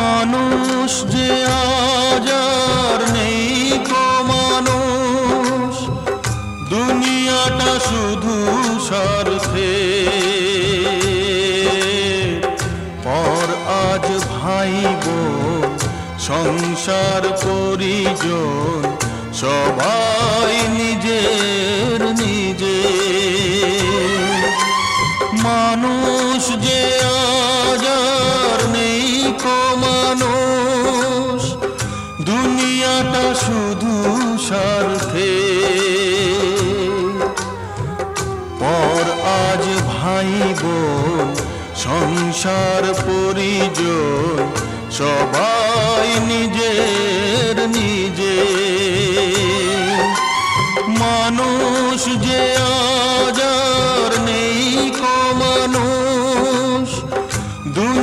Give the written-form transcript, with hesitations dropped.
মানুষ যে আজ আর নেই কো মানুষ, দুনিয়াটা শুধু স্বার্থে। পর আজ ভাই বোন সংসার পরিজন সবাই নিজের নিজে। মানুষ যে আজ আর নেই কো মানুষ, দুনিয়াটা শুধু স্বার্থে। পর আজ ভাই বোন সংসার পরিজন সবাই নিজের নিজে। মানুষ যে